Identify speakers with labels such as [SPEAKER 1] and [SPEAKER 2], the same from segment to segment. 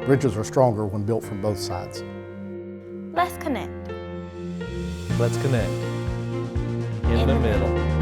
[SPEAKER 1] Bridges are stronger when built from both sides.
[SPEAKER 2] Let's connect.
[SPEAKER 3] Let's connect. In the middle.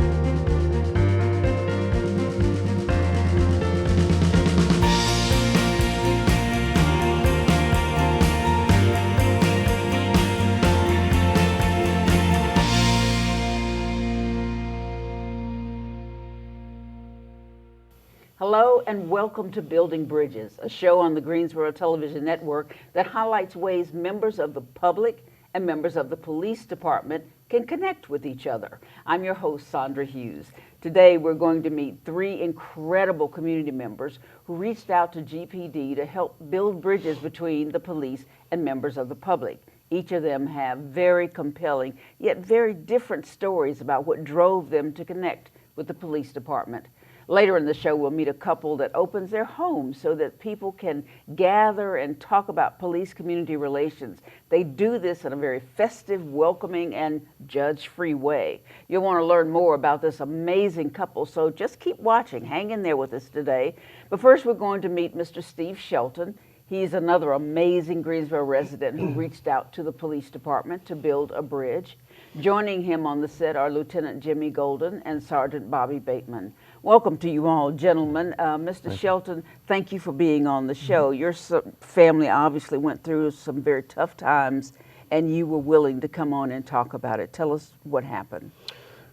[SPEAKER 4] Hello and welcome to Building Bridges, a show on the Greensboro Television Network that highlights ways members of the public and members of the police department can connect with each other. I'm your host, Sandra Hughes. Today we're going to meet three incredible community members who reached out to GPD to help build bridges between the police and members of the public. Each of them have very compelling yet very different stories about what drove them to connect with the police department. Later in the show, we'll meet a couple that opens their home so that people can gather and talk about police-community relations. They do this in a very festive, welcoming, and judge-free way. You'll want to learn more about this amazing couple, so just keep watching. Hang in there with us today. But first, we're going to meet Mr. Steve Shelton. He's another amazing Greensboro resident who reached out to the police department to build a bridge. Joining him on the set are Lieutenant Jimmy Golden and Sergeant Bobby Bateman. Welcome to you all, gentlemen. Mr. Shelton, thank you for being on the show. Your family obviously went through some very tough times, and you were willing to come on and talk about it. Tell us what happened.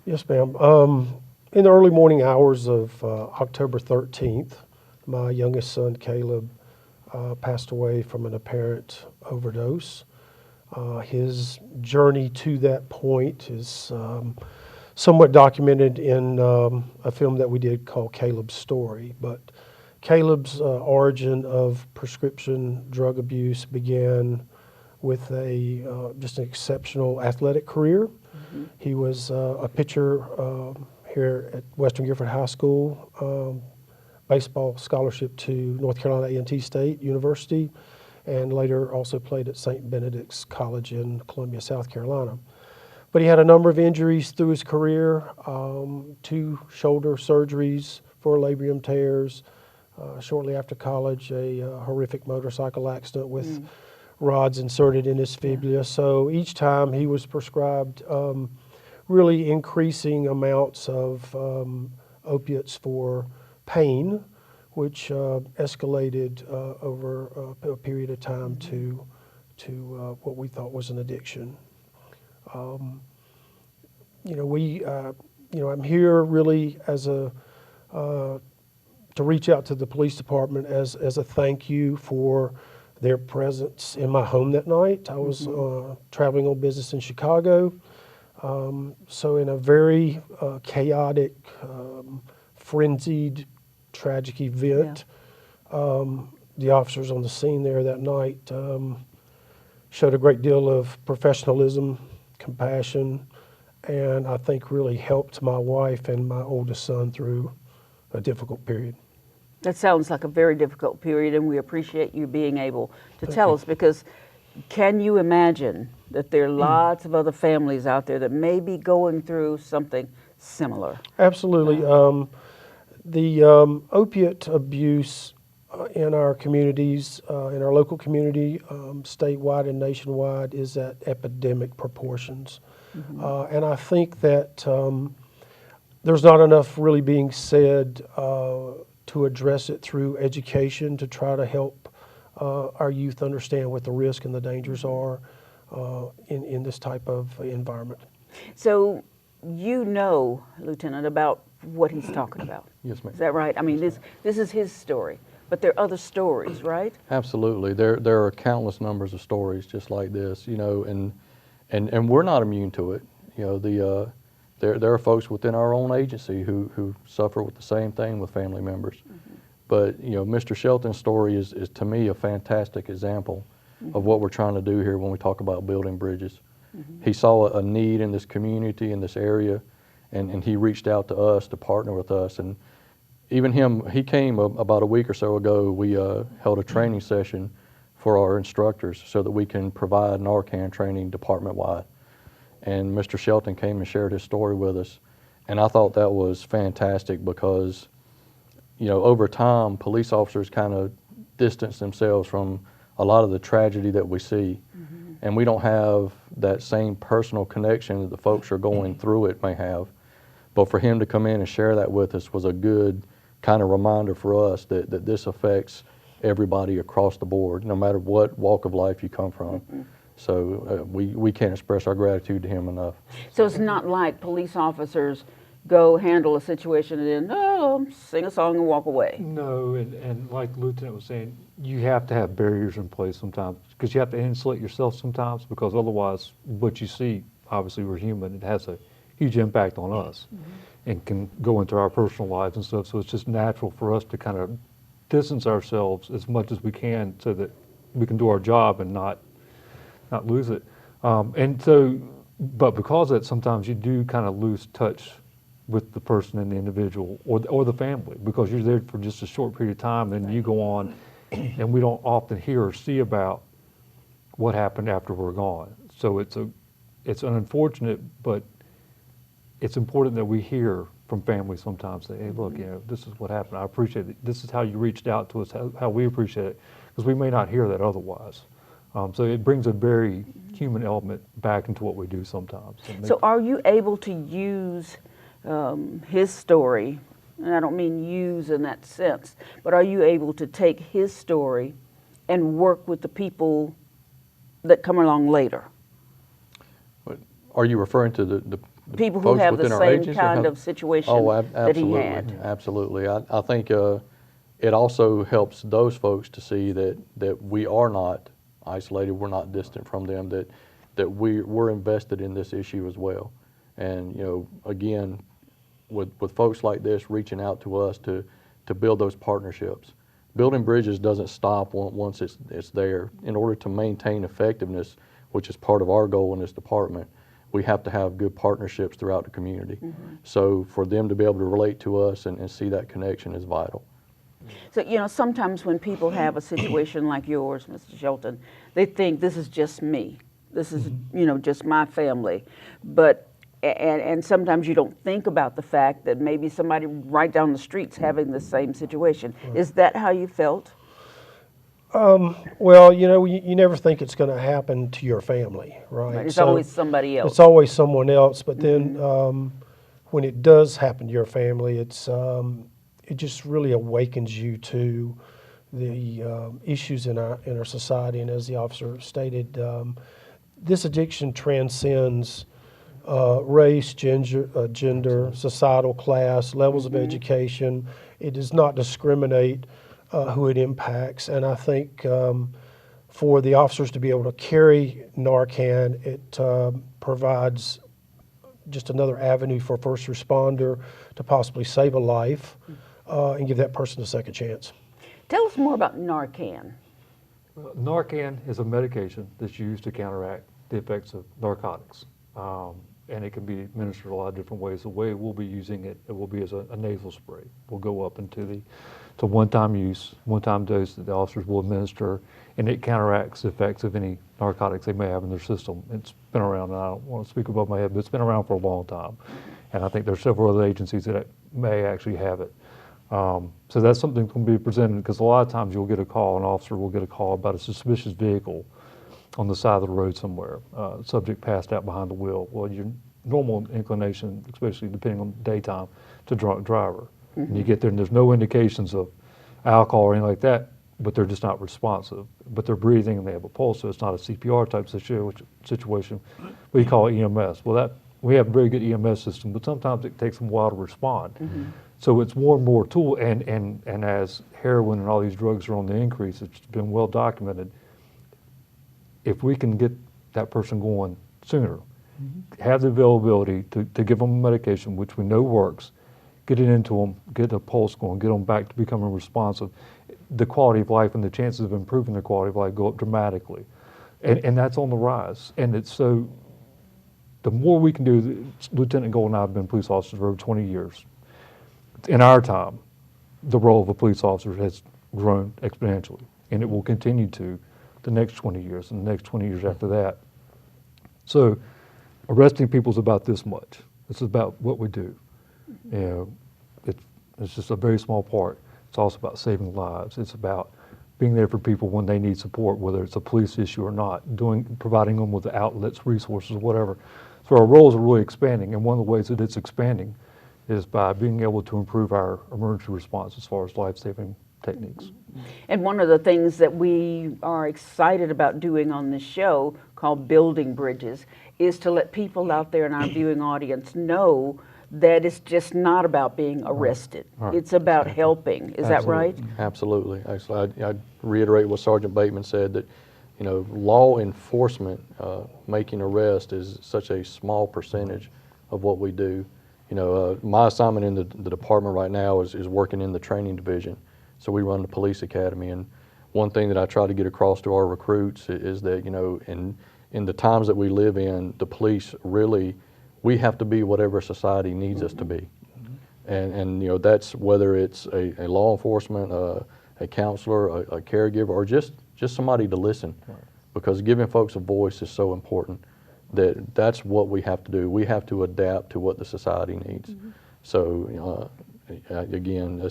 [SPEAKER 5] Yes, ma'am. In the early morning hours of October 13th, my youngest son, Caleb, passed away from an apparent overdose. His journey to that point is somewhat documented in a film that we did called Caleb's Story. But Caleb's origin of prescription drug abuse began with just an exceptional athletic career. Mm-hmm. He was a pitcher here at Western Gifford High School, baseball scholarship to North Carolina A&T State University, and later also played at St. Benedict's College in Columbia, South Carolina. But he had a number of injuries through his career, 2 shoulder surgeries, 4 labrum tears. Shortly after college, a horrific motorcycle accident with rods inserted in his fibula. Yeah. So each time he was prescribed really increasing amounts of opiates for pain, which escalated over a period of time to what we thought was an addiction. I'm here really as to reach out to the police department as a thank you for their presence in my home that night. I was traveling on business in Chicago. So in a very chaotic, frenzied, tragic event, the officers on the scene there that night showed a great deal of professionalism, compassion, and I think really helped my wife and my oldest son through a difficult period.
[SPEAKER 4] That sounds like a very difficult period, and we appreciate you being able to tell us, because can you imagine that there are lots of other families out there that may be going through something similar?
[SPEAKER 5] Absolutely. The opiate abuse in our communities, in our local community, statewide and nationwide, is at epidemic proportions. Mm-hmm. And I think that there's not enough really being said to address it through education, to try to help our youth understand what the risk and the dangers are in this type of environment.
[SPEAKER 4] So you know, Lieutenant, about what he's talking about.
[SPEAKER 3] Yes, ma'am.
[SPEAKER 4] Is that right? I mean, this is his story, but there are other stories, right?
[SPEAKER 3] Absolutely. There are countless numbers of stories just like this, and we're not immune to it. There are folks within our own agency who suffer with the same thing with family members. Mm-hmm. But Mr. Shelton's story is to me a fantastic example of what we're trying to do here when we talk about building bridges. Mm-hmm. He saw a need in this community, in this area, and he reached out to us to partner with us. And even he came about a week or so ago. We held a training session for our instructors so that we can provide Narcan training department-wide. And Mr. Shelton came and shared his story with us. And I thought that was fantastic because, over time, police officers kind of distance themselves from a lot of the tragedy that we see. And we don't have that same personal connection that the folks who are going through it may have. But for him to come in and share that with us was a good kind of reminder for us that this affects everybody across the board, no matter what walk of life you come from. So we can't express our gratitude to him enough.
[SPEAKER 4] So it's not like police officers go handle a situation and then, sing a song and walk away.
[SPEAKER 6] No, and like the Lieutenant was saying, you have to have barriers in place sometimes because you have to insulate yourself sometimes because otherwise what you see, obviously we're human, it has a huge impact on us and can go into our personal lives and stuff. So it's just natural for us to kind of distance ourselves as much as we can so that we can do our job and not lose it. And so, but because of that, sometimes you do kind of lose touch with the person and the individual or the family because you're there for just a short period of time and you go on and we don't often hear or see about what happened after we're gone. So it's unfortunate, but it's important that we hear from families sometimes that, hey, look, this is what happened. I appreciate it. This is how you reached out to us, how we appreciate it, because we may not hear that otherwise. So it brings a very human element back into what we do sometimes.
[SPEAKER 4] So are you able to use his story, and I don't mean use in that sense, but are you able to take his story and work with the people that come along later?
[SPEAKER 3] Are you referring to the
[SPEAKER 4] People who
[SPEAKER 3] folks
[SPEAKER 4] have the
[SPEAKER 3] within our
[SPEAKER 4] same
[SPEAKER 3] agency?
[SPEAKER 4] kind of situation that he had.
[SPEAKER 3] Absolutely. I think it also helps those folks to see that we are not isolated, we're not distant from them, that we're invested in this issue as well. And again, with folks like this reaching out to us to build those partnerships. Building bridges doesn't stop once it's there. In order to maintain effectiveness, which is part of our goal in this department, we have to have good partnerships throughout the community. So for them to be able to relate to us and see that connection is vital.
[SPEAKER 4] So, sometimes when people have a situation like yours, Mr. Shelton, they think this is just me. This is, just my family. But, and sometimes you don't think about the fact that maybe somebody right down the street's having the same situation. Is that how you felt?
[SPEAKER 5] Well, you never think it's going to happen to your family, right?
[SPEAKER 4] It's
[SPEAKER 5] So
[SPEAKER 4] always somebody else.
[SPEAKER 5] it's always someone else. But then when it does happen to your family, it just really awakens you to the issues in our society. And as the officer stated, this addiction transcends race, gender, societal class, levels of education. It does not discriminate who it impacts. And I think for the officers to be able to carry Narcan, it provides just another avenue for a first responder to possibly save a life and give that person a second chance.
[SPEAKER 4] Tell us more about Narcan.
[SPEAKER 6] Narcan is a medication that's used to counteract the effects of narcotics. And it can be administered a lot of different ways. The way we'll be using it, it will be as a nasal spray. We'll go up into to one-time use, one-time dose that the officers will administer, and it counteracts the effects of any narcotics they may have in their system. It's been around, and I don't want to speak above my head, but it's been around for a long time. And I think there's several other agencies that may actually have it. So that's something that can be presented, because a lot of times you'll get a call, an officer will get a call about a suspicious vehicle on the side of the road somewhere, subject passed out behind the wheel. Well, your normal inclination, especially depending on daytime, to drunk driver. And you get there and there's no indications of alcohol or anything like that, but they're just not responsive. But they're breathing and they have a pulse, so it's not a CPR type situation. We call it EMS. Well, we have a very good EMS system, but sometimes it takes them a while to respond. So it's more and more tool, and as heroin and all these drugs are on the increase, it's been well documented. If we can get that person going sooner, have the availability to give them a medication, which we know works, get it into them, get a pulse going, get them back to becoming responsive, the quality of life and the chances of improving their quality of life go up dramatically. And that's on the rise. And it's so, the more we can do, Lieutenant Gold and I have been police officers for over 20 years. In our time, the role of a police officer has grown exponentially, and it will continue to the next 20 years and the next 20 years after that. So arresting people is about this much. It's about what we do. It's just a very small part. It's also about saving lives. It's about being there for people when they need support, whether it's a police issue or not, providing them with the outlets, resources, whatever. So our roles are really expanding, and one of the ways that it's expanding is by being able to improve our emergency response as far as life-saving techniques.
[SPEAKER 4] And one of the things that we are excited about doing on this show, called Building Bridges, is to let people out there in our viewing audience know that it's just not about being arrested.
[SPEAKER 3] Right.
[SPEAKER 4] It's about helping. Is that right?
[SPEAKER 3] Absolutely. Actually, I'd reiterate what Sergeant Bateman said, that, you know, law enforcement, making arrest is such a small percentage of what we do. You know, my assignment in the department right now is working in the training division. So we run the police academy, and one thing that I try to get across to our recruits is that, you know, in the times that we live in, the police really, we have to be whatever society needs us to be. And you know, that's whether it's a law enforcement, a counselor, a caregiver, or just somebody to listen. Right. Because giving folks a voice is so important. That's what we have to do. We have to adapt to what the society needs. So again,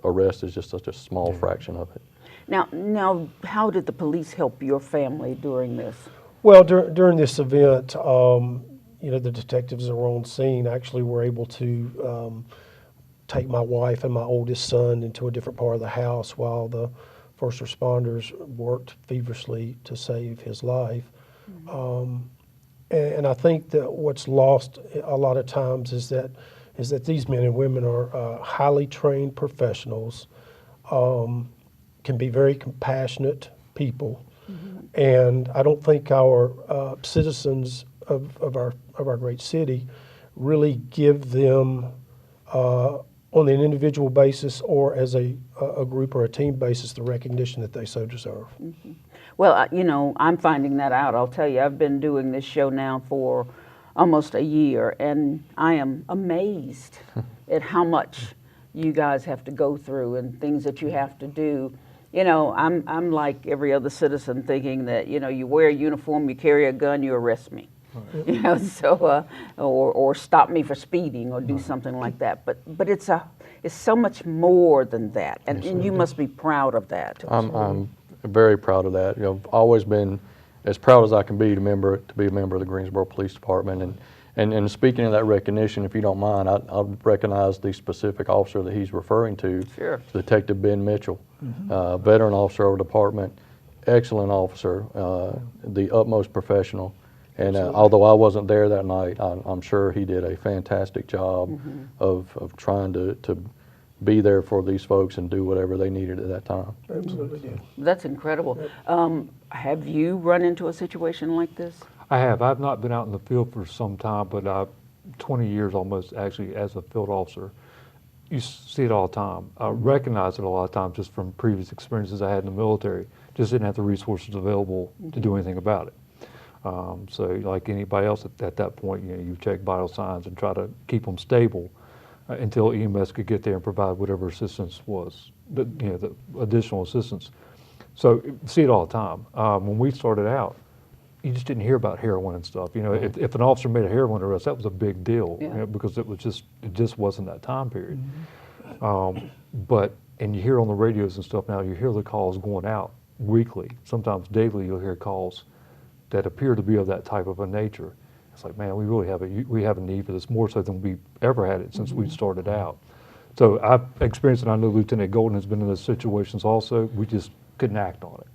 [SPEAKER 3] arrest is just such a small fraction of it.
[SPEAKER 4] Now, how did the police help your family during this?
[SPEAKER 5] Well, during this event, you know, the detectives that were on scene actually were able to take my wife and my oldest son into a different part of the house while the first responders worked feverishly to save his life. And I think that what's lost a lot of times is that these men and women are highly trained professionals, can be very compassionate people, and I don't think our citizens of our great city really give them on an individual basis or as a group or a team basis the recognition that they so deserve.
[SPEAKER 4] Well, you know, I'm finding that out. I'll tell you, I've been doing this show now for almost a year, and I am amazed at how much you guys have to go through and things that you have to do. You know, I'm like every other citizen, thinking that, you know, you wear a uniform, you carry a gun, you arrest me. Right. You know, so or stop me for speeding or do something like that. But it's so much more than that, and you must be proud of that.
[SPEAKER 3] I'm very proud of that. You know, I've always been as proud as I can be to be a member of the Greensboro Police Department. And speaking of that recognition, if you don't mind, I'll recognize the specific officer that he's referring to.
[SPEAKER 4] Sure.
[SPEAKER 3] Detective Ben Mitchell, veteran officer of the department, excellent officer, the utmost professional. And although I wasn't there that night, I'm sure he did a fantastic job of trying to be there for these folks and do whatever they needed at that time.
[SPEAKER 5] Absolutely did.
[SPEAKER 4] That's incredible. Have you run into a situation like this?
[SPEAKER 6] I have. I've not been out in the field for some time, but 20 years almost actually as a field officer. You see it all the time. I recognize it a lot of times just from previous experiences I had in the military. Just didn't have the resources available to do anything about it. So like anybody else at that point, you know, you check vital signs and try to keep them stable until EMS could get there and provide whatever assistance was, you know, the additional assistance. So see it all the time. When we started out, you just didn't hear about heroin and stuff. You know, if an officer made a heroin arrest, that was a big deal, you know, because it just wasn't that time period. And you hear on the radios and stuff now, you hear the calls going out weekly, sometimes daily. You'll hear calls that appear to be of that type of a nature. It's like, man, we really have a need for this, more so than we've ever had it since we started out. So I've experienced it. I know Lieutenant Golden has been in those situations also. We just couldn't act on it.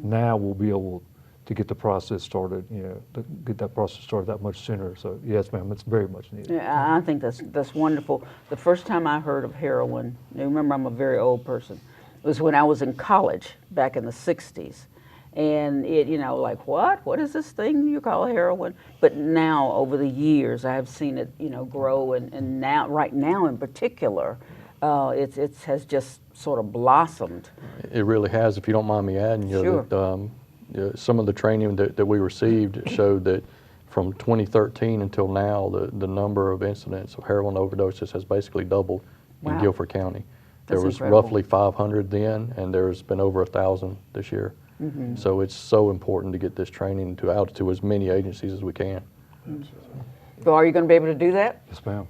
[SPEAKER 6] Now we'll be able to get the process started, you know, to get that process started that much sooner. So yes, ma'am, it's very much needed.
[SPEAKER 4] Yeah, I think that's wonderful. The first time I heard of heroin, now remember I'm a very old person, it was when I was in college back in the 60s. And it, you know, like, what is this thing you call heroin? But now, over the years, I have seen it, you know, grow, and now, right now in particular, it has just sort of blossomed.
[SPEAKER 3] It really has, if you don't mind me adding. You know,
[SPEAKER 4] Sure.
[SPEAKER 3] that, some of the training that we received showed that from 2013 until now, the number of incidents of heroin overdoses has basically doubled in Guilford County. There was roughly 500 then, and there's been over 1,000 this year. So it's so important to get this training out to as many agencies as we can.
[SPEAKER 4] So are you going to be able to do that?
[SPEAKER 6] Yes, ma'am.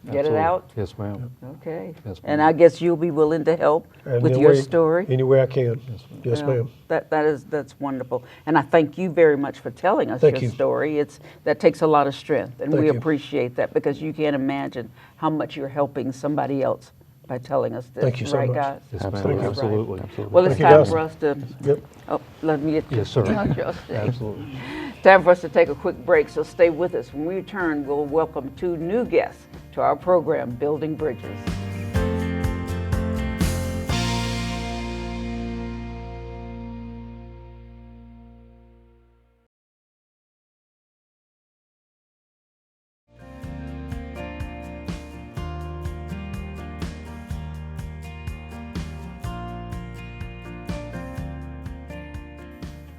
[SPEAKER 4] Get it
[SPEAKER 6] Absolutely.
[SPEAKER 4] out?
[SPEAKER 6] Yes, ma'am.
[SPEAKER 4] Okay.
[SPEAKER 6] Yes,
[SPEAKER 4] And
[SPEAKER 6] ma'am.
[SPEAKER 4] I guess you'll be willing to help
[SPEAKER 5] And
[SPEAKER 4] with
[SPEAKER 5] any
[SPEAKER 4] your
[SPEAKER 5] way-
[SPEAKER 4] story?
[SPEAKER 5] Any way I can. Yes,
[SPEAKER 4] Well,
[SPEAKER 5] ma'am.
[SPEAKER 4] That's wonderful. And I thank you very much for telling us
[SPEAKER 5] Thank
[SPEAKER 4] your
[SPEAKER 5] you.
[SPEAKER 4] story. That takes a lot of strength, and
[SPEAKER 5] Thank
[SPEAKER 4] we
[SPEAKER 5] you.
[SPEAKER 4] appreciate that because you can't imagine how much you're helping somebody else by telling us this.
[SPEAKER 5] Thank you so
[SPEAKER 4] right,
[SPEAKER 5] much.
[SPEAKER 4] guys?
[SPEAKER 6] Yes, ma'am.
[SPEAKER 3] Absolutely.
[SPEAKER 6] Absolutely.
[SPEAKER 4] Well, it's
[SPEAKER 5] Thank you,
[SPEAKER 4] time
[SPEAKER 5] guys.
[SPEAKER 4] for us to.
[SPEAKER 5] Yep.
[SPEAKER 4] Oh, let me get you.
[SPEAKER 6] Yes, sir.
[SPEAKER 4] Josh.
[SPEAKER 6] Absolutely.
[SPEAKER 4] Time for us to take a quick break, so stay with us. When we return, we'll welcome two new guests to our program, Building Bridges.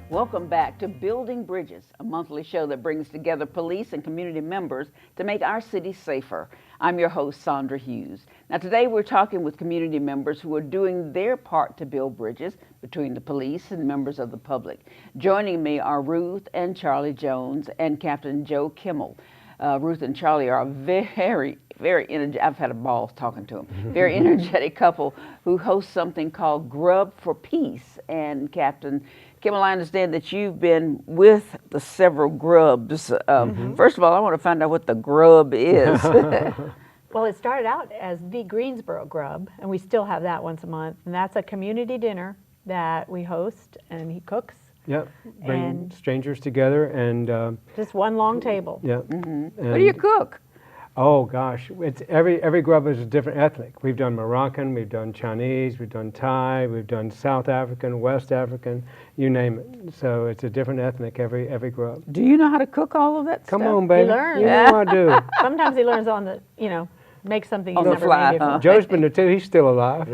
[SPEAKER 4] Welcome back to Building Bridges, a monthly show that brings together police and community members to make our city safer. I'm your host, Sandra Hughes. Now today we're talking with community members who are doing their part to build bridges between the police and members of the public. Joining me are Ruth and Charlie Jones and Captain Joe Kimmel. Ruth and Charlie are a very energetic, I've had a ball talking to them, very energetic couple who host something called Grub for Peace. And Captain Kimmel, I understand that you've been with the several grubs. First of all, I want to find out what the grub is.
[SPEAKER 7] Well, it started out as the Greensboro Grub, and we still have that once a month. And that's a community dinner that we host, and he cooks.
[SPEAKER 8] Yep, bring
[SPEAKER 7] And-
[SPEAKER 8] strangers together and,
[SPEAKER 7] Just one long table.
[SPEAKER 8] yeah.
[SPEAKER 4] What do you cook?
[SPEAKER 8] Oh gosh, it's every grub is a different ethnic. We've done Moroccan, we've done Chinese, we've done Thai, we've done South African, West African, you name it. So it's a different ethnic every grub.
[SPEAKER 4] Do you know how to cook all of that
[SPEAKER 8] Come
[SPEAKER 4] stuff?
[SPEAKER 8] on, baby.
[SPEAKER 7] learns.
[SPEAKER 8] You know I do.
[SPEAKER 7] Sometimes he learns on the, make something
[SPEAKER 4] On
[SPEAKER 7] he's
[SPEAKER 4] the
[SPEAKER 7] never
[SPEAKER 4] fly,
[SPEAKER 7] made before.
[SPEAKER 4] huh?
[SPEAKER 8] Joe's been there too. He's still alive.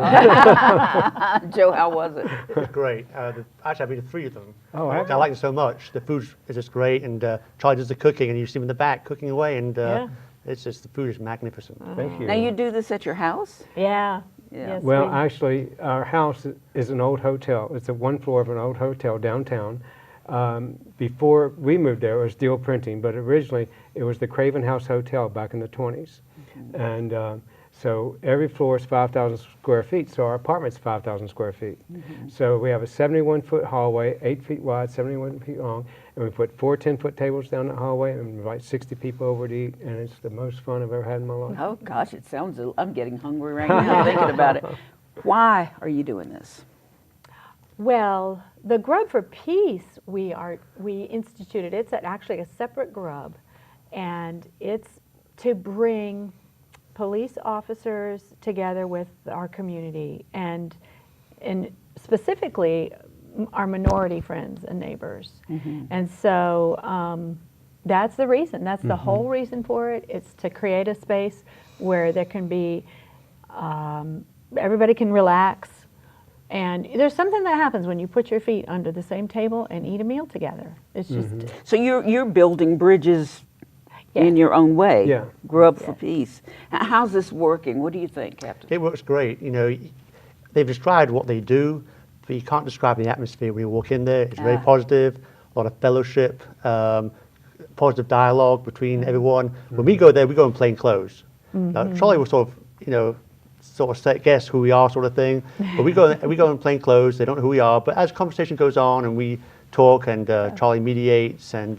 [SPEAKER 4] Joe, how was it?
[SPEAKER 9] It's great. Actually, I've been to 3 of them.
[SPEAKER 8] Oh, have
[SPEAKER 9] I like them so much. The food is just great, and Charlie does the cooking, and you see him in the back cooking away, and
[SPEAKER 7] Yeah.
[SPEAKER 9] it's just the food is magnificent.
[SPEAKER 8] Thank you.
[SPEAKER 4] Now you do this at your house?
[SPEAKER 7] Yeah.
[SPEAKER 4] Yeah.
[SPEAKER 7] Yes,
[SPEAKER 8] Well,
[SPEAKER 7] we-
[SPEAKER 8] actually, our house is an old hotel. It's a one floor of an old hotel downtown. Before we moved there, it was Deal Printing, but originally it was the Craven House Hotel back in the 20s. And so every floor is 5,000 square feet, so our apartment's 5,000 square feet. So we have a 71-foot hallway, 8 feet wide, 71 feet long, and we put 4 10-foot tables down the hallway and invite 60 people over to eat, and it's the most fun I've ever had in my life.
[SPEAKER 4] Oh gosh, it sounds, I'm getting hungry right now thinking about it. Why are you doing this?
[SPEAKER 7] Well, the Grub for Peace, we instituted. It's actually a separate grub, and it's to bring police officers together with our community, and specifically our minority friends and neighbors. And so that's the reason. That's the whole reason for it. It's to create a space where there can be everybody can relax. And there's something that happens when you put your feet under the same table and eat a meal together. It's just,
[SPEAKER 4] So you're building bridges
[SPEAKER 7] Yeah.
[SPEAKER 4] in your own way.
[SPEAKER 8] Yeah.
[SPEAKER 4] Grub for Peace. How's this working? What do you think, Captain?
[SPEAKER 9] It works great. They've described what they do, but you can't describe the atmosphere when you walk in there. It's very positive, a lot of fellowship, positive dialogue between everyone. When we go there, we go in plain clothes. Now, Charlie will sort of guess who we are, sort of thing. But we go in plain clothes. They don't know who we are. But as conversation goes on and we talk, and Charlie mediates, and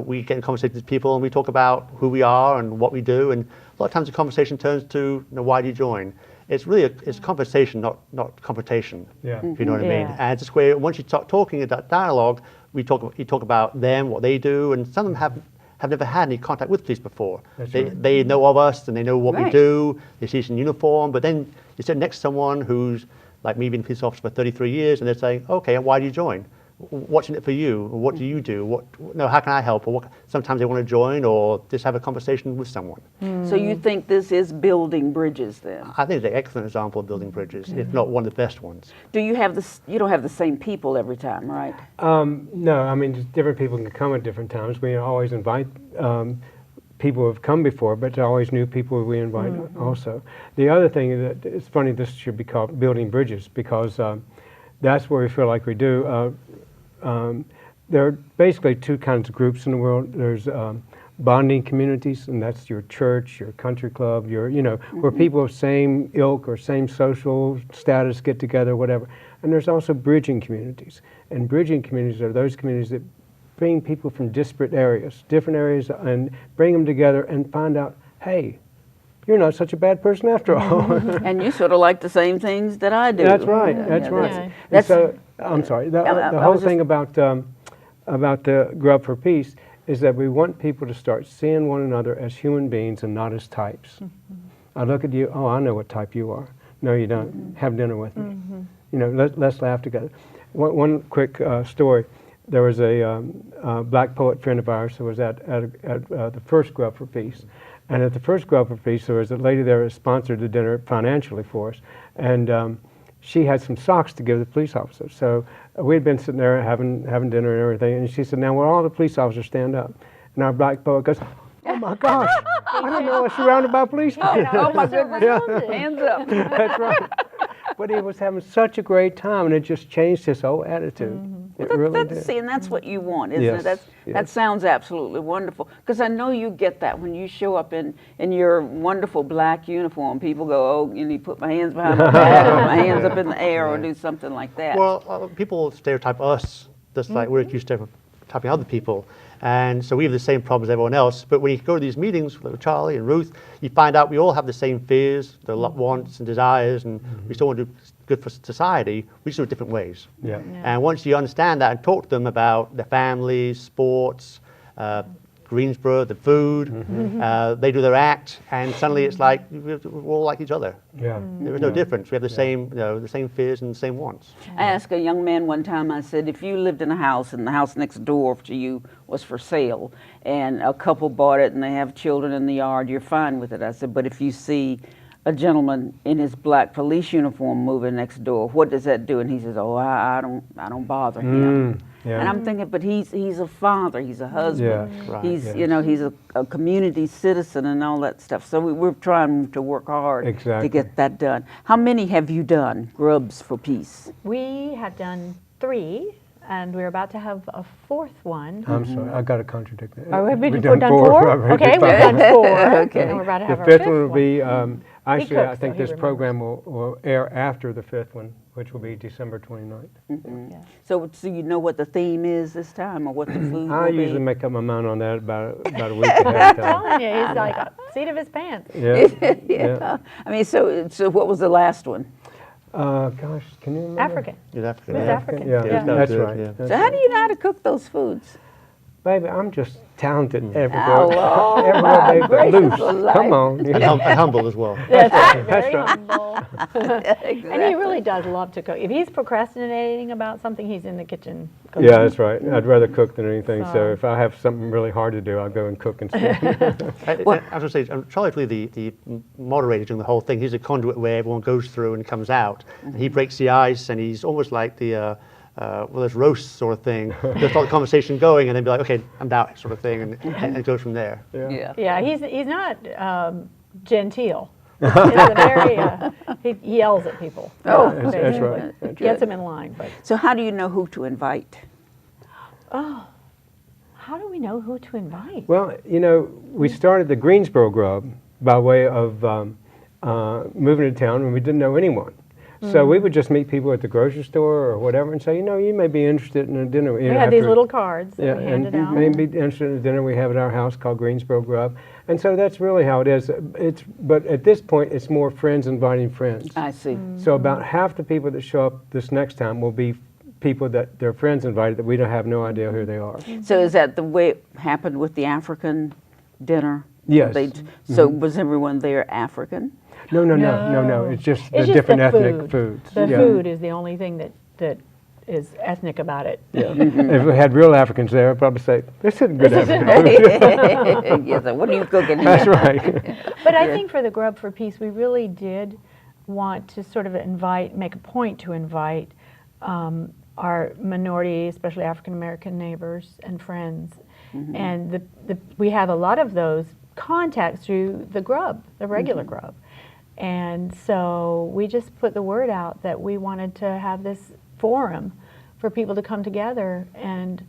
[SPEAKER 9] we get in conversation with people, and we talk about who we are and what we do. And a lot of times the conversation turns to, why do you join? It's really it's conversation, not confrontation.
[SPEAKER 8] Yeah.
[SPEAKER 9] If you know what I mean.
[SPEAKER 7] Yeah.
[SPEAKER 9] And it's where once you start talking in that dialogue, you talk about them, what they do, and some of them have never had any contact with police before. They know of us and they know what we
[SPEAKER 4] Right.
[SPEAKER 9] do. They see us in uniform, but then you sit next to someone who's like me, being a police officer for 33 years, and they're saying, "Okay, why do you join? What's in it for you? What do you do? How can I help?" Or sometimes they want to join or just have a conversation with someone.
[SPEAKER 4] So you think this is building bridges then?
[SPEAKER 9] I think it's an excellent example of building bridges, if not one of the best ones.
[SPEAKER 4] Do you have this? You don't have the same people every time, right?
[SPEAKER 8] No, I mean, just different people can come at different times. We always invite people who have come before, but there are always new people we invite also. The other thing is that it's funny, this should be called building bridges, because that's where we feel like we do. There are basically 2 kinds of groups in the world. There's bonding communities, and that's your church, your country club, your, where people of same ilk or same social status get together, whatever. And there's also bridging communities. And bridging communities are those communities that bring people from disparate areas, different areas, and bring them together and find out, hey, you're not such a bad person after all.
[SPEAKER 4] And you sort of like the same things that I do.
[SPEAKER 8] That's right. That's right.
[SPEAKER 7] Yeah.
[SPEAKER 8] And
[SPEAKER 4] That's-
[SPEAKER 8] so, I'm sorry. The
[SPEAKER 4] I
[SPEAKER 8] whole
[SPEAKER 4] was just-
[SPEAKER 8] thing about the Grub for Peace is that we want people to start seeing one another as human beings and not as types. I look at you. Oh, I know what type you are. No, you don't. Have dinner with me. Let's laugh together. One quick story. There was a black poet friend of ours who was at the first Grub for Peace. And at the first Grub for Peace, there was a lady there who sponsored the dinner financially for us. And she had some socks to give the police officers. So we had been sitting there having dinner and everything. And she said, now will all the police officers stand up? And our black poet goes, oh my gosh, I didn't know I was surrounded by policemen.
[SPEAKER 4] Oh my goodness. Hands up.
[SPEAKER 8] That's right. But he was having such a great time, and it just changed his whole attitude. It really did.
[SPEAKER 4] See, and that's what you want, isn't
[SPEAKER 8] Yes,
[SPEAKER 4] it? That
[SPEAKER 8] yes.
[SPEAKER 4] sounds absolutely wonderful. Because I know you get that when you show up in your wonderful black uniform. People go, oh, you need to put my hands behind my back, or my hands up in the air, or do something like that.
[SPEAKER 9] Well, people stereotype us just like we're accused of stereotyping other people. And so we have the same problems as everyone else. But when you go to these meetings with Charlie and Ruth, you find out we all have the same fears, the wants and desires, and we still want to do good for society. We just do it different ways.
[SPEAKER 8] Yeah.
[SPEAKER 9] And once you understand that and talk to them about their families, sports, Greensboro, the food, they do their act, and suddenly it's like we're all like each other.
[SPEAKER 8] Yeah.
[SPEAKER 9] There is no difference. We have the same, the same fears and the same wants.
[SPEAKER 4] I asked a young man one time, I said, if you lived in a house and the house next door to you was for sale and a couple bought it and they have children in the yard, you're fine with it. I said, but if you see a gentleman in his black police uniform moving next door, what does that do? And he says, oh, I don't bother him.
[SPEAKER 8] Yeah.
[SPEAKER 4] And I'm thinking, but he's a father, he's a husband,
[SPEAKER 8] Yeah,
[SPEAKER 9] right,
[SPEAKER 4] he's
[SPEAKER 8] yes.
[SPEAKER 4] he's a community citizen and all that stuff. So we're trying to work hard
[SPEAKER 8] Exactly.
[SPEAKER 4] to get that done. How many have you done, Grubs for Peace?
[SPEAKER 7] We have done 3, and we're about to have a 4th one.
[SPEAKER 8] I'm sorry, I got to contradict that.
[SPEAKER 7] Oh, we've
[SPEAKER 8] We've
[SPEAKER 7] done 4?
[SPEAKER 8] already.
[SPEAKER 7] Okay, we've done 4.
[SPEAKER 4] Okay.
[SPEAKER 7] And we're about to
[SPEAKER 8] The
[SPEAKER 7] have our
[SPEAKER 8] 5th
[SPEAKER 7] 5th
[SPEAKER 8] one will be, actually, I
[SPEAKER 7] cooks,
[SPEAKER 8] think
[SPEAKER 7] though, he
[SPEAKER 8] this program will air after the 5th one, which will be December 29th.
[SPEAKER 7] Yeah.
[SPEAKER 4] So you know what the theme is this time, or what the food
[SPEAKER 8] I
[SPEAKER 4] will
[SPEAKER 8] usually
[SPEAKER 4] be?
[SPEAKER 8] make up my mind on that about a week ahead of time.
[SPEAKER 7] telling you, he's like a seat of his pants.
[SPEAKER 8] Yeah.
[SPEAKER 4] Yeah. I mean, so what was the last one?
[SPEAKER 8] Gosh, can you remember?
[SPEAKER 7] African.
[SPEAKER 9] You're African.
[SPEAKER 7] It was
[SPEAKER 9] yeah.
[SPEAKER 7] African.
[SPEAKER 8] Yeah,
[SPEAKER 7] Yeah.
[SPEAKER 8] that's
[SPEAKER 9] good,
[SPEAKER 8] right.
[SPEAKER 9] yeah.
[SPEAKER 8] That's
[SPEAKER 4] So how do you know how to cook those foods?
[SPEAKER 8] Baby, I'm just talented
[SPEAKER 4] Oh,
[SPEAKER 8] everywhere.
[SPEAKER 4] Lord,
[SPEAKER 8] Everywhere, baby,
[SPEAKER 4] gracious
[SPEAKER 8] loose.
[SPEAKER 4] alive.
[SPEAKER 8] Come on.
[SPEAKER 9] And humble as well.
[SPEAKER 7] That's right,
[SPEAKER 8] That's
[SPEAKER 7] very
[SPEAKER 8] right.
[SPEAKER 7] humble. And he really does love to cook. If he's procrastinating about something, he's in the kitchen cooking.
[SPEAKER 8] Yeah, that's right. I'd rather cook than anything. So
[SPEAKER 7] So-
[SPEAKER 8] if I have something really hard to do, I'll go and cook instead.
[SPEAKER 9] I was going to say, Charlie's really the moderator during the whole thing. He's a conduit where everyone goes through and comes out. And he breaks the ice, and he's almost like the there's roast sort of thing. Just start the conversation going, and then be like, okay, I'm out, sort of thing, and it goes from there.
[SPEAKER 4] Yeah.
[SPEAKER 7] Yeah, he's not genteel. He's a very, he yells at people.
[SPEAKER 4] Oh,
[SPEAKER 8] That's
[SPEAKER 7] basically.
[SPEAKER 8] right. That's
[SPEAKER 7] Gets them in line. But
[SPEAKER 4] So how do you know who to invite?
[SPEAKER 7] how do we know who to invite?
[SPEAKER 8] Well, we started the Greensboro Grub by way of moving to town, and we didn't know anyone. So we would just meet people at the grocery store or whatever and say, you may be interested in a dinner.
[SPEAKER 7] We had these little cards that
[SPEAKER 8] Yeah,
[SPEAKER 7] we
[SPEAKER 8] and
[SPEAKER 7] handed out.
[SPEAKER 8] may be interested in a dinner we have at our house called Greensboro Grub. And so that's really how it is. But at this point, it's more friends inviting friends.
[SPEAKER 4] I see.
[SPEAKER 8] So about half the people that show up this next time will be people that their friends invited that we don't have no idea who they are.
[SPEAKER 4] So is that the way it happened with the African dinner?
[SPEAKER 8] Yes.
[SPEAKER 4] So was everyone there African?
[SPEAKER 8] No. It's just the
[SPEAKER 7] It's just
[SPEAKER 8] different
[SPEAKER 7] the
[SPEAKER 8] ethnic
[SPEAKER 7] food.
[SPEAKER 8] foods.
[SPEAKER 7] The
[SPEAKER 8] Yeah.
[SPEAKER 7] food is the only thing that is ethnic about it.
[SPEAKER 8] Yeah. If we had real Africans there, I'd probably say, this isn't good African.
[SPEAKER 4] Yes. What are you cooking here?
[SPEAKER 8] That's right.
[SPEAKER 7] But I think for the Grub for Peace, we really did want to sort of make a point to invite our minority, especially African American neighbors and friends. And we have a lot of those contacts through the Grub, the regular Grub. And so we just put the word out that we wanted to have this forum for people to come together, and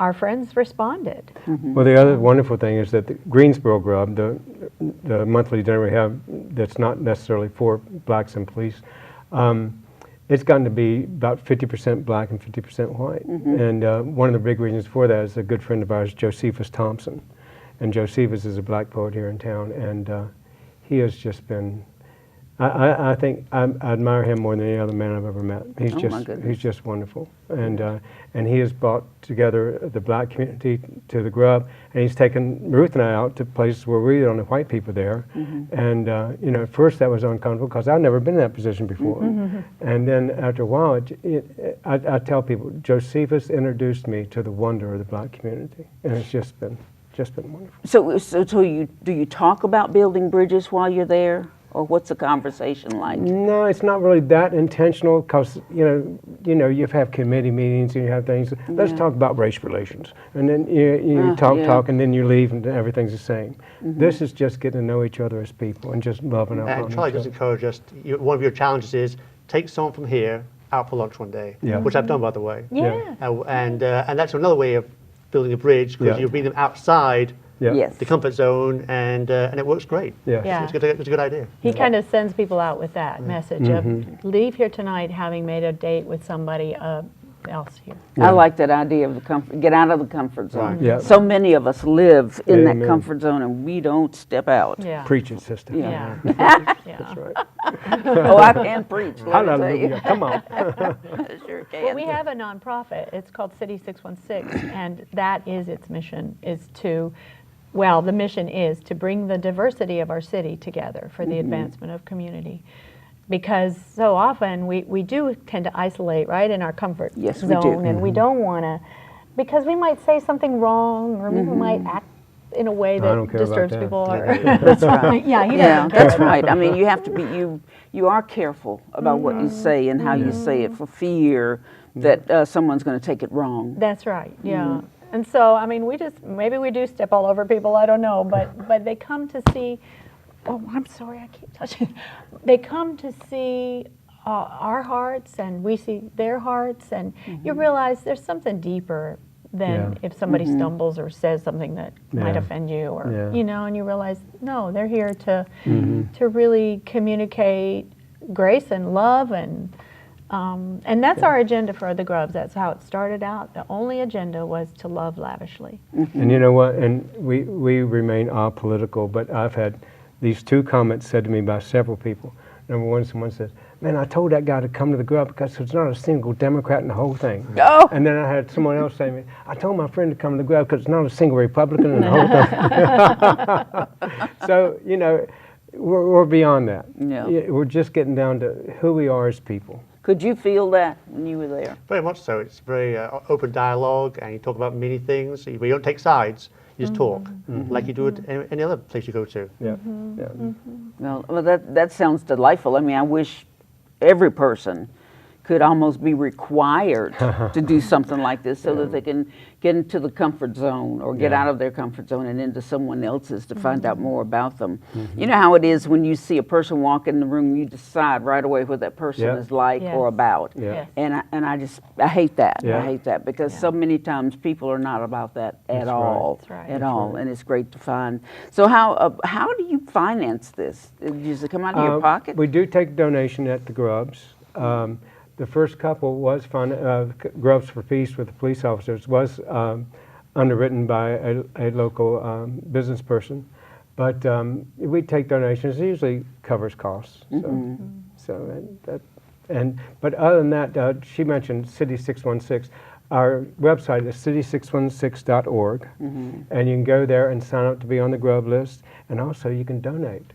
[SPEAKER 7] our friends responded.
[SPEAKER 8] Well, the other wonderful thing is that the Greensboro Grub, the monthly dinner we have that's not necessarily for blacks and police, it's gotten to be about 50% black and 50% white. And one of the big reasons for that is a good friend of ours, Josephus Thompson. And Josephus is a black poet here in town, and he has just been, I think I admire him more than any other man I've ever met. He's
[SPEAKER 4] goodness.
[SPEAKER 8] just wonderful, and he has brought together the black community to the Grub, and he's taken Ruth and I out to places where we don't have white people there, and you know, at first that was uncomfortable because I'd never been in that position before, and then after a while, I tell people Josephus introduced me to the wonder of the black community, and it's just been wonderful.
[SPEAKER 4] So do you talk about building bridges while you're there? Or what's the conversation like?
[SPEAKER 8] No, it's not really that intentional because you have committee meetings and you have things. Let's talk about race relations, and then you talk, and then you leave, and everything's the same. This is just getting to know each other as people and just loving up on
[SPEAKER 9] And
[SPEAKER 8] each
[SPEAKER 9] Charlie
[SPEAKER 8] other.
[SPEAKER 9] just encouraged us, one of your challenges is take someone from here out for lunch one day, which I've done, by the way.
[SPEAKER 7] Yeah.
[SPEAKER 9] And that's another way of building a bridge, because you bring them outside
[SPEAKER 8] Yeah.
[SPEAKER 4] Yes.
[SPEAKER 9] the comfort zone, and it works great.
[SPEAKER 8] Yeah.
[SPEAKER 7] Yeah.
[SPEAKER 9] It's a good idea.
[SPEAKER 7] He kind of sends people out with that message of leave here tonight having made a date with somebody else here.
[SPEAKER 4] I like that idea of the comfort, get out of the comfort zone.
[SPEAKER 9] Right.
[SPEAKER 8] Yeah.
[SPEAKER 4] So many of us live in that
[SPEAKER 8] Amen.
[SPEAKER 4] comfort zone and we don't step out.
[SPEAKER 7] Yeah.
[SPEAKER 8] Preach it, sister.
[SPEAKER 7] Yeah.
[SPEAKER 8] That's
[SPEAKER 7] Yeah.
[SPEAKER 8] right.
[SPEAKER 4] Oh, I can preach. let me tell you.
[SPEAKER 8] Hallelujah. Come on.
[SPEAKER 4] Sure can.
[SPEAKER 7] Well, we have a nonprofit. It's called City 616, and that is its mission, is to, well, the mission is to bring the diversity of our city together for the advancement of community. Because so often we do tend to isolate right in our comfort
[SPEAKER 4] Yes, we
[SPEAKER 7] zone,
[SPEAKER 4] do.
[SPEAKER 7] and we don't want to, because we might say something wrong, or we might act in a way
[SPEAKER 8] I
[SPEAKER 7] that
[SPEAKER 8] don't care about
[SPEAKER 7] disturbs
[SPEAKER 8] that.
[SPEAKER 7] people. Or
[SPEAKER 4] That's right.
[SPEAKER 7] yeah, he
[SPEAKER 4] Yeah,
[SPEAKER 7] doesn't care.
[SPEAKER 4] that's right. I mean, you have to be, you are careful about what you say and how you say it for fear that someone's going to take it wrong.
[SPEAKER 7] That's right, yeah. And so, I mean, maybe we do step all over people, I don't know, but they come to see, oh, I'm sorry, I keep touching. They come to see our hearts, and we see their hearts, and you realize there's something deeper than if somebody stumbles or says something that might offend you, or, and you realize, no, they're here to really communicate grace and love, and that's our agenda for the Grubs. That's how it started out. The only agenda was to love lavishly.
[SPEAKER 8] And you know what? And we remain apolitical, but I've had these two comments said to me by several people. Number one, someone said, "Man, I told that guy to come to the Grub because there's not a single Democrat in the whole thing."
[SPEAKER 4] Oh.
[SPEAKER 8] And then I had someone else say to me, "I told my friend to come to the Grub because there's not a single Republican in the whole thing." So, we're beyond that.
[SPEAKER 4] Yeah.
[SPEAKER 8] We're just getting down to who we are as people.
[SPEAKER 4] Could you feel that when you were there?
[SPEAKER 9] Very much so. It's very open dialogue, and you talk about many things. You don't take sides. You just talk, like you do at any other place you go to.
[SPEAKER 8] Yeah.
[SPEAKER 4] Well, that sounds delightful. I mean, I wish every person could almost be required to do something like this so that they can get into the comfort zone or get out of their comfort zone and into someone else's to find out more about them. You know how it is when you see a person walk in the room, you decide right away what that person is like or about.
[SPEAKER 8] Yeah.
[SPEAKER 4] And I hate that.
[SPEAKER 8] Yeah.
[SPEAKER 4] I hate that because so many times people are not about that at all.
[SPEAKER 7] That's right.
[SPEAKER 4] At all. And it's great to find. So how do you finance this? Does it come out of your pocket?
[SPEAKER 8] We do take donation at the Grubs. The first couple was Grubs for Peace with the police officers was underwritten by a local business person, but we take donations. It usually covers costs. But other than that, she mentioned City 616. Our website is city616.org, and you can go there and sign up to be on the Grub list, and also you can donate.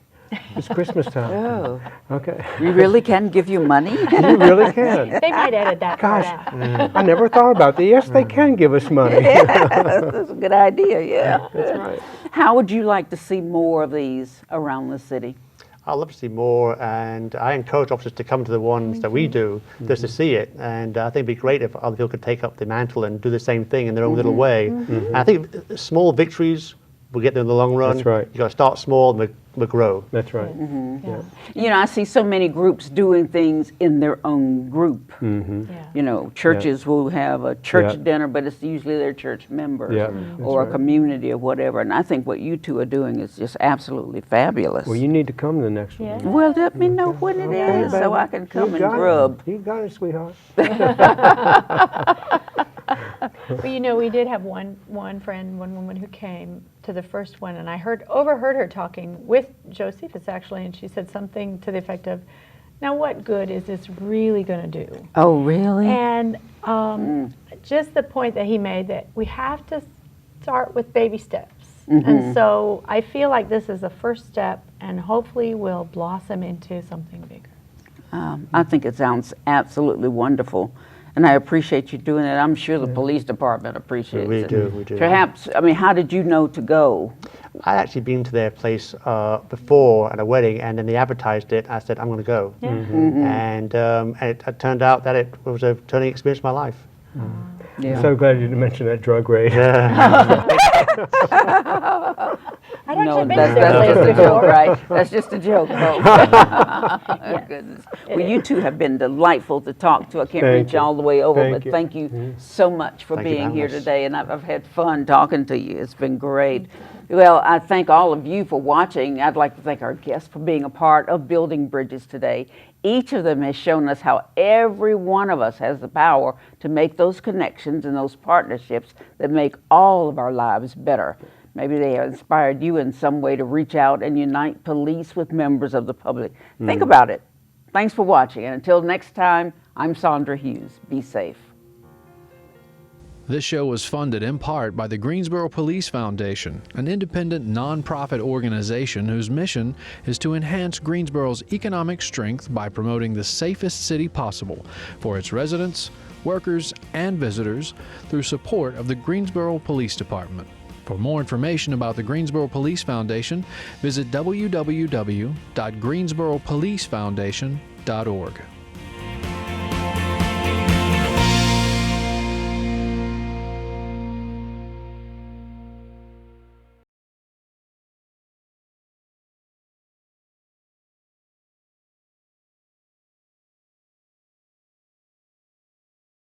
[SPEAKER 8] It's Christmas time.
[SPEAKER 4] Oh.
[SPEAKER 8] Okay.
[SPEAKER 4] We really can give you money?
[SPEAKER 8] You really can.
[SPEAKER 7] They might edit that part
[SPEAKER 8] Gosh,
[SPEAKER 7] out.
[SPEAKER 8] I never thought about that. Yes, they can give us money.
[SPEAKER 4] That's a good idea, yeah.
[SPEAKER 8] That's right.
[SPEAKER 4] How would you like to see more of these around the city?
[SPEAKER 9] I'd love to see more, and I encourage officers to come to the ones that we do just to see it. And I think it'd be great if other people could take up the mantle and do the same thing in their own little way. And I think small victories we'll get there in the long run.
[SPEAKER 8] That's right.
[SPEAKER 9] You got to start small and we'll grow.
[SPEAKER 8] That's right.
[SPEAKER 7] Yeah.
[SPEAKER 4] You know, I see so many groups doing things in their own group.
[SPEAKER 8] Mm-hmm.
[SPEAKER 7] Yeah.
[SPEAKER 4] You know, churches will have a church
[SPEAKER 8] Yeah.
[SPEAKER 4] dinner, but it's usually their church members
[SPEAKER 8] Yeah,
[SPEAKER 4] or
[SPEAKER 8] that's
[SPEAKER 4] a
[SPEAKER 8] right.
[SPEAKER 4] community or whatever. And I think what you two are doing is just absolutely fabulous.
[SPEAKER 8] Well, you need to come to the next one.
[SPEAKER 7] Yeah.
[SPEAKER 4] Well, let me know when it is so I can come
[SPEAKER 8] You
[SPEAKER 4] and
[SPEAKER 8] got it.
[SPEAKER 4] grub.
[SPEAKER 8] You got it, sweetheart.
[SPEAKER 7] Well, you know, we did have one friend, one woman who came to the first one, and I overheard her talking with Josephus actually, and she said something to the effect of, "Now, what good is this really going to do?"
[SPEAKER 4] Oh, really?
[SPEAKER 7] And just the point that he made that we have to start with baby steps. And so I feel like this is the first step, and hopefully will blossom into something bigger.
[SPEAKER 4] I think it sounds absolutely wonderful. And I appreciate you doing it. I'm sure the police department appreciates
[SPEAKER 9] We
[SPEAKER 4] it.
[SPEAKER 9] do, we do.
[SPEAKER 4] Perhaps, I mean, how did you know to go?
[SPEAKER 9] I'd actually been to their place before at a wedding, and then they advertised it. I said, I'm going to go. And it turned out that it was a turning experience of my life.
[SPEAKER 4] Yeah.
[SPEAKER 8] I'm so glad you didn't mention that drug raid.
[SPEAKER 7] I'd
[SPEAKER 4] No,
[SPEAKER 7] actually been
[SPEAKER 4] that's
[SPEAKER 7] to their
[SPEAKER 4] just
[SPEAKER 7] place
[SPEAKER 4] a joke,
[SPEAKER 7] before.
[SPEAKER 4] right? That's just a joke, folks. Goodness. Well, you two have been delightful to talk to. I can't
[SPEAKER 8] Thank
[SPEAKER 4] reach
[SPEAKER 8] you.
[SPEAKER 4] all the way over,
[SPEAKER 8] Thank
[SPEAKER 4] but
[SPEAKER 8] you.
[SPEAKER 4] thank you so much for
[SPEAKER 9] Thank you for
[SPEAKER 4] being
[SPEAKER 9] having
[SPEAKER 4] here
[SPEAKER 9] us.
[SPEAKER 4] today, and I've had fun talking to you. It's been great. Well, I thank all of you for watching. I'd like to thank our guests for being a part of Building Bridges today. Each of them has shown us how every one of us has the power to make those connections and those partnerships that make all of our lives better. Maybe they have inspired you in some way to reach out and unite police with members of the public. Think about it. Thanks for watching, and until next time, I'm Sandra Hughes. Be safe.
[SPEAKER 10] This show was funded in part by the Greensboro Police Foundation, an independent nonprofit organization whose mission is to enhance Greensboro's economic strength by promoting the safest city possible for its residents, workers, and visitors through support of the Greensboro Police Department. For more information about the Greensboro Police Foundation, visit www.greensboropolicefoundation.org.